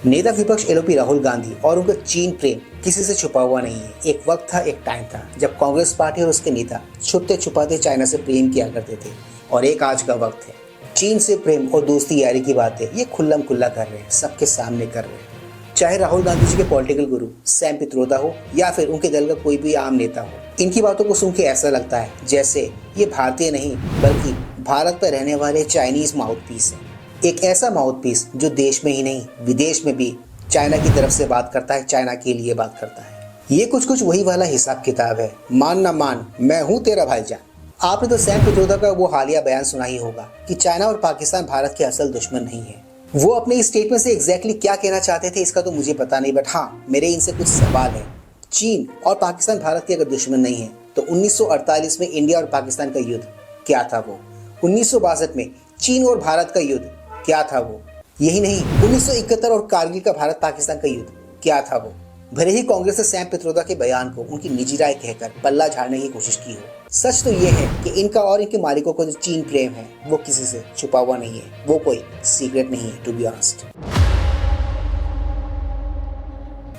नेता विपक्ष एलओपी राहुल गांधी और उनका चीन प्रेम किसी से छुपा हुआ नहीं है। एक वक्त था, एक टाइम था जब कांग्रेस पार्टी और उसके नेता छुपते छुपाते चाइना से प्रेम किया करते थे, और एक आज का वक्त है चीन से प्रेम और दोस्ती यारी की बातें ये खुल्लम खुल्ला कर रहे हैं, सबके सामने कर रहे हैं। चाहे राहुल गांधी जी के पॉलिटिकल गुरु सैम पित्रोदा हो या फिर उनके दल का कोई भी आम नेता हो, इनकी बातों को सुन के ऐसा लगता है जैसे ये भारतीय नहीं बल्कि भारत पर रहने वाले चाइनीज माउथपीस है। एक ऐसा माउथपीस जो देश में ही नहीं विदेश में भी चाइना की तरफ से बात करता है, चाइना के लिए बात करता है। ये कुछ वही वाला हिसाब किताब है, मान ना मान मैं हूँ तेरा भाईजान। आपने तो सैम पित्रोदा का वो हालिया बयान सुना ही होगा कि चाइना और पाकिस्तान भारत के असल दुश्मन नहीं है। वो अपने इस स्टेटमेंट से एग्जैक्टली क्या कहना चाहते थे इसका तो मुझे पता नहीं, बट हाँ मेरे इनसे कुछ सवाल है। चीन और पाकिस्तान भारत के अगर दुश्मन नहीं है तो 1948 में इंडिया और पाकिस्तान का युद्ध क्या था वो? 1962 में चीन और भारत का युद्ध क्या था वो? यही नहीं, 1971 और कारगिल का भारत पाकिस्तान का युद्ध क्या था वो? भले ही कांग्रेस ने सैम पित्रोदा के बयान को उनकी निजी राय कहकर पल्ला झाड़ने की कोशिश की हो, सच तो ये है कि इनका और इनके मालिकों का जो चीन प्रेम है वो किसी से छुपा हुआ नहीं है, वो कोई सीक्रेट नहीं है, to be honest.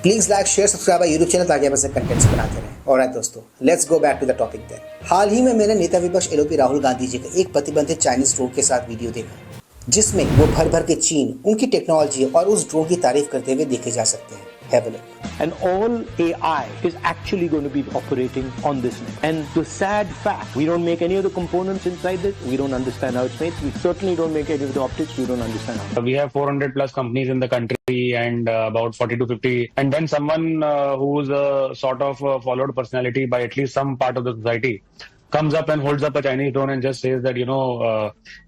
Please like share subscribe YouTube channel ताकि आप ऐसे कंटेंट्स बनाते रहें। ऑलराइट दोस्तों, let's go back to the topic then. हाल ही में मैंने नेता विपक्ष एलओपी राहुल गांधी जी का एक प्रतिबंधित चाइनीज ड्रोन के साथ वीडियो देखा, जिसमें वो भर भर के चीन, उनकी टेक्नोलॉजी और उस ड्रोन की तारीफ करते हुए देखे जा सकते हैं। Have a look. And all AI is actually going to be operating on this net. And the sad fact, we don't make any of the components inside this. We don't understand how it's made. We certainly don't make any of the optics. We don't understand how. We have 400 plus companies in the country and about 40 to 50. And then someone who's a sort of followed personality by at least some part of the society comes up and holds up a Chinese drone and just says that,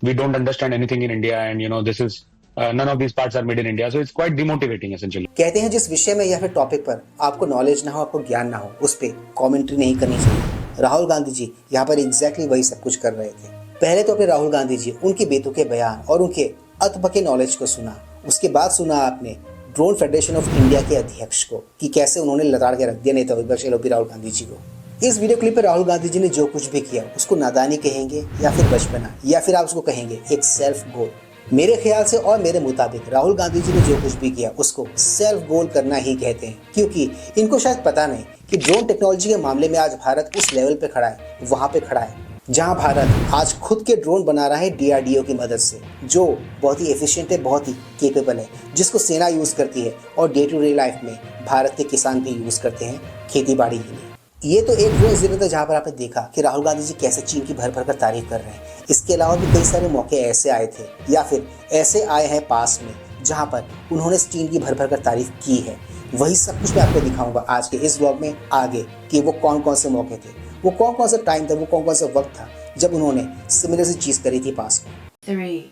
we don't understand anything in India and, this is none of these parts are made in India. So it's quite demotivating essentially. कहते हैं जिस विषय में या फिर topic पर आपको knowledge ना हो, आपको ज्ञान ना हो, उस पे कमेंट्री नहीं करनी चाहिए। राहुल गांधी जी यहाँ पर एग्जैक्टली वही सब कुछ कर रहे थे। पहले तो अपने राहुल गांधी जी उनके बेतुके बयान और उनके अतबके नॉलेज को सुना, उसके बाद सुना आपने ड्रोन फेडरेशन ऑफ इंडिया के अध्यक्ष को कि कैसे उन्होंने लताड़ के रख दिया नेता विपक्ष एलओपी राहुल गांधी जी को। इस वीडियो क्लिप पर राहुल गांधी जी ने जो कुछ भी किया उसको नादानी कहेंगे या फिर बचपना, या फिर आप उसको कहेंगे एक सेल्फ गोल। मेरे ख्याल से और मेरे मुताबिक राहुल गांधी जी ने जो कुछ भी किया उसको सेल्फ गोल करना ही कहते हैं, क्योंकि इनको शायद पता नहीं कि ड्रोन टेक्नोलॉजी के मामले में आज भारत उस लेवल पे खड़ा है, वहां पे खड़ा है जहां भारत आज खुद के ड्रोन बना रहा है डीआरडीओ की मदद से, जो बहुत ही एफिशिएंट है, बहुत ही केपेबल है, जिसको सेना यूज करती है और डे टू डे लाइफ में भारत के किसान भी यूज करते हैं खेती बाड़ी के लिए। ये तो एक वो इंसिडेंट था जहाँ पर आपने देखा कि राहुल गांधी जी कैसे चीन की भर भर कर तारीफ कर रहे हैं। इसके अलावा भी कई सारे मौके ऐसे आए थे या फिर ऐसे आए हैं पास में जहाँ पर उन्होंने चीन की भर भर कर तारीफ की है। वही सब कुछ मैं आपको दिखाऊंगा आज के इस व्लॉग में आगे कि वो कौन कौन से मौके थे, वो कौन कौन सा टाइम था, वो कौन कौन सा वक्त था जब उन्होंने सिमिलर सी चीज करी थी पास में। 3,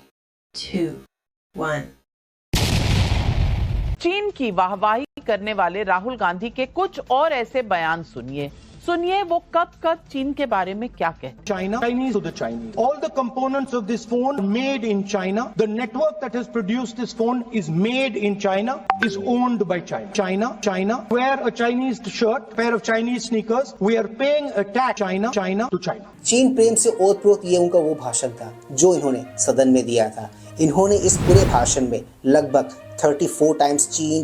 2, 1। चीन की वाहवाही करने वाले राहुल गांधी के कुछ और ऐसे बयान सुनिए वो कब चीन के बारे में क्या कहते हैं। Chinese to the Chinese. All the components of this phone made in China. The network that has produced this phone is made in China, is owned by China. China. Wear a Chinese shirt, pair of Chinese sneakers. We are paying a tax. China to China. चीन प्रेम से ओतप्रोत ये उनका वो भाषण था जो इन्होंने सदन में दिया था। इन्होंने इस पूरे भाषण में लगभग 34 टाइम्स चीन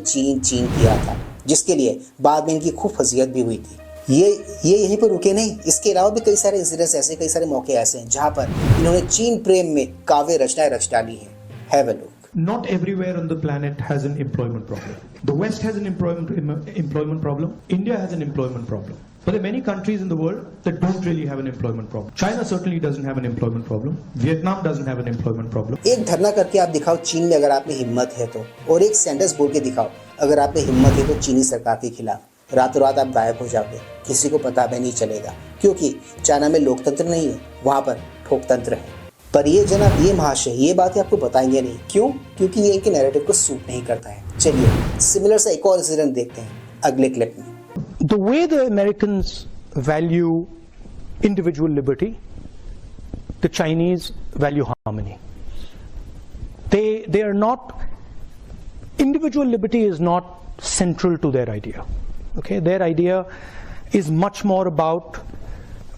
किया था, जिसके लिए बाद में इनकी खूब फजीहत भी हुई थी। ये यहीं पर रुके नहीं, इसके अलावा भी कई सारे इंसिडेंट्स ऐसे, कई सारे मौके ऐसे हैं जहां पर इन्होंने चीन प्रेम में काव्य रचनाएं रच डाली हैं। Have a look. Not everywhere on the planet has an employment problem. The West has an employment problem. India has an employment problem. But there are many countries in the world that don't really have an employment problem. China certainly doesn't have an employment problem. Vietnam doesn't have an employment problem. एक धरना करके आप दिखाओ चीन में अगर आप में हिम्मत है तो, और एक सेंटेंस बोल के दिखाओ अगर आप में हिम्मत है तो चीनी सरकार के खिलाफ, रातों रात आप गायब हो जाओगे, किसी को पता भी नहीं चलेगा, क्योंकि चाइना में लोकतंत्र नहीं है, वहां पर ठोकतंत्र है। पर ये जनाब, ये महाशय ये बातें आपको बताएंगे नहीं, क्यों? क्योंकि ये इनके नैरेटिव को सूट नहीं करता है। चलिए सिमिलर सा एक और इंसिडेंट देखते हैं अगले क्लिप में। The way the Americans value individual liberty, the Chinese value harmony. They are not, individual liberty is not central to their idea. Okay, their idea is much more about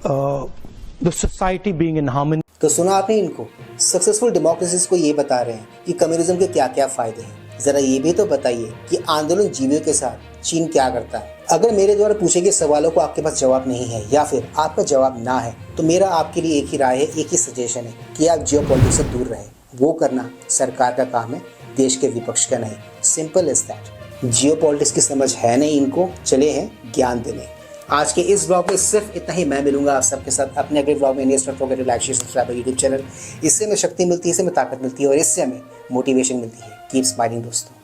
the society being in harmony. तो सुना आपने इनको, successful democracies को ये बता रहे हैं कि कम्युनिज्म के क्या क्या फायदे हैं। जरा ये भी तो बताइए कि आंदोलन जीवियों के साथ चीन क्या करता है। अगर मेरे द्वारा पूछे गए सवालों को आपके पास जवाब नहीं है या फिर आपका जवाब ना है तो मेरा आपके लिए एक ही राय है, एक ही सजेशन है कि आप जियोपॉलिटिक्स से दूर रहें। वो करना सरकार का काम है, देश के विपक्ष का नहीं। Simple is that. जियोपॉलिटिक्स की समझ है नहीं इनको, चले हैं ज्ञान देने। आज के इस ब्लॉग में सिर्फ इतना ही। मैं मिलूंगा आप सबके साथ अपने अगले ब्लॉग में। Like share subscribe YouTube channel. इससे हमें शक्ति मिलती है, इससे हमें ताकत मिलती है और इससे हमें मोटिवेशन मिलती है। कीप स्माइलिंग दोस्तों।